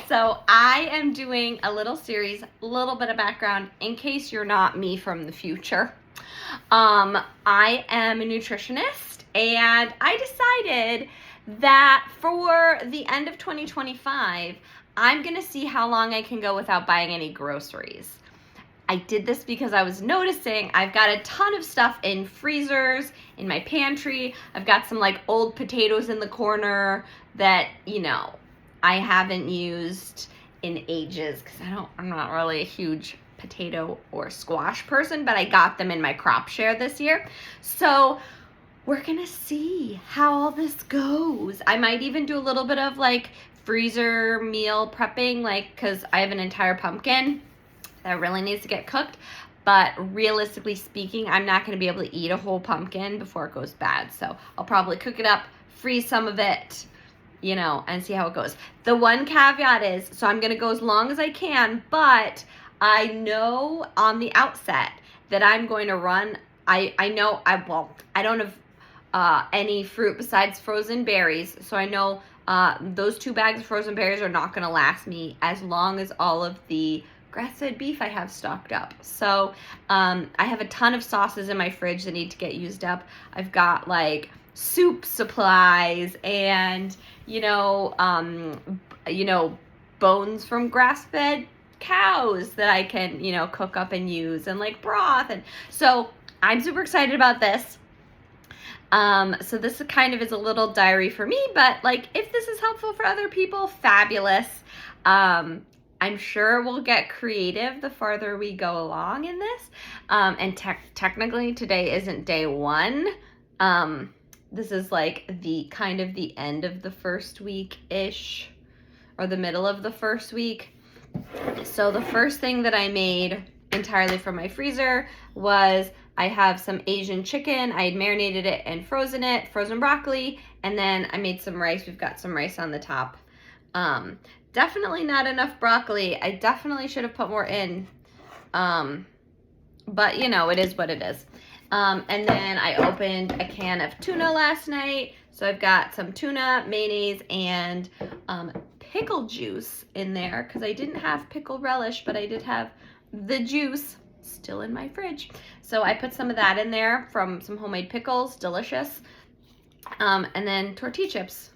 So I am doing a little series, a little bit of background in case you're not me from the future. I am a nutritionist, and I decided that for the end of 2025, I'm going to see how long I can go without buying any groceries. I did this because I was noticing I've got a ton of stuff in freezers, in my pantry. I've got some like old potatoes in the corner that, I haven't used in ages because I'm not really a huge potato or squash person, but I got them in my crop share this year. So we're gonna see how all this goes. I might even do a little bit of like freezer meal prepping, because I have an entire pumpkin that really needs to get cooked. But realistically speaking, I'm not gonna be able to eat a whole pumpkin before it goes bad. So I'll probably cook it up, freeze some of it, and see how it goes. The one caveat is, so I'm gonna go as long as I can, but I know on the outset that I'm going to run, I don't have any fruit besides frozen berries, so I know those 2 bags of frozen berries are not gonna last me as long as all of the grass-fed beef I have stocked up. So I have a ton of sauces in my fridge that need to get used up. I've got like soup supplies and bones from grass-fed cows that I can cook up and use, and like broth. And so I'm super excited about this. So this kind of is a little diary for me, but like if this is helpful for other people, fabulous. I'm sure we'll get creative the farther we go along in this. And technically today isn't day 1. This is like the kind of the end of the first week-ish, or the middle of the first week. So the first thing that I made entirely from my freezer was, I have some Asian chicken. I had marinated it and frozen broccoli, and then I made some rice. We've got some rice on the top. Definitely not enough broccoli. I definitely should have put more in. But it is what it is. And then I opened a can of tuna last night. So I've got some tuna, mayonnaise, and pickle juice in there, because I didn't have pickle relish, but I did have the juice still in my fridge. So I put some of that in there from some homemade pickles, delicious. And then tortilla chips.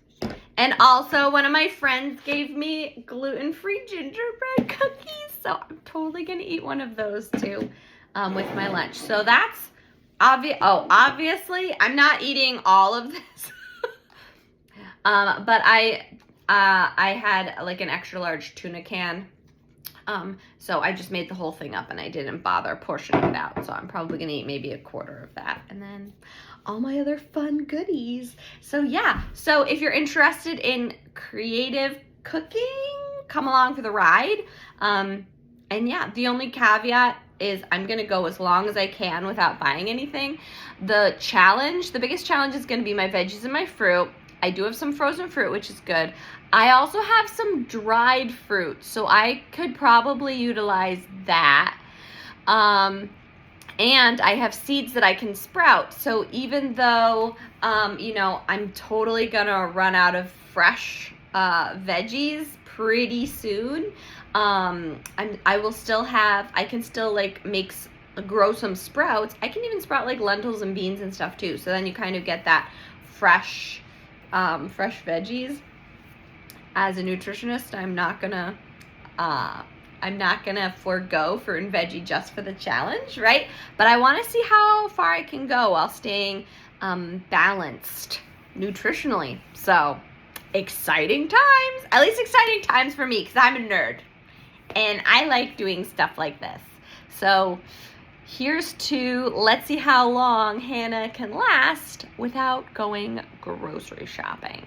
And also one of my friends gave me gluten-free gingerbread cookies. So I'm totally gonna eat one of those too with my lunch. So that's obviously I'm not eating all of this. But I had like an extra large tuna can. So I just made the whole thing up and I didn't bother portioning it out. So I'm probably gonna eat maybe a quarter of that, and then all my other fun goodies. So yeah, so if you're interested in creative cooking, come along for the ride. And yeah, the only caveat is I'm gonna go as long as I can without buying anything. The biggest challenge is gonna be my veggies and my fruit. I do have some frozen fruit, which is good. I also have some dried fruit, so I could probably utilize that. And I have seeds that I can sprout. So even though, I'm totally gonna run out of fresh veggies pretty soon, I can still like grow some sprouts. I can even sprout like lentils and beans and stuff too. So then you kind of get that fresh veggies. As a nutritionist, I'm not gonna forego fruit and veggie just for the challenge, right? But I want to see how far I can go while staying balanced nutritionally. So exciting times, at least exciting times for me, because I'm a nerd and I like doing stuff like this. So let's see how long Hannah can last without going grocery shopping.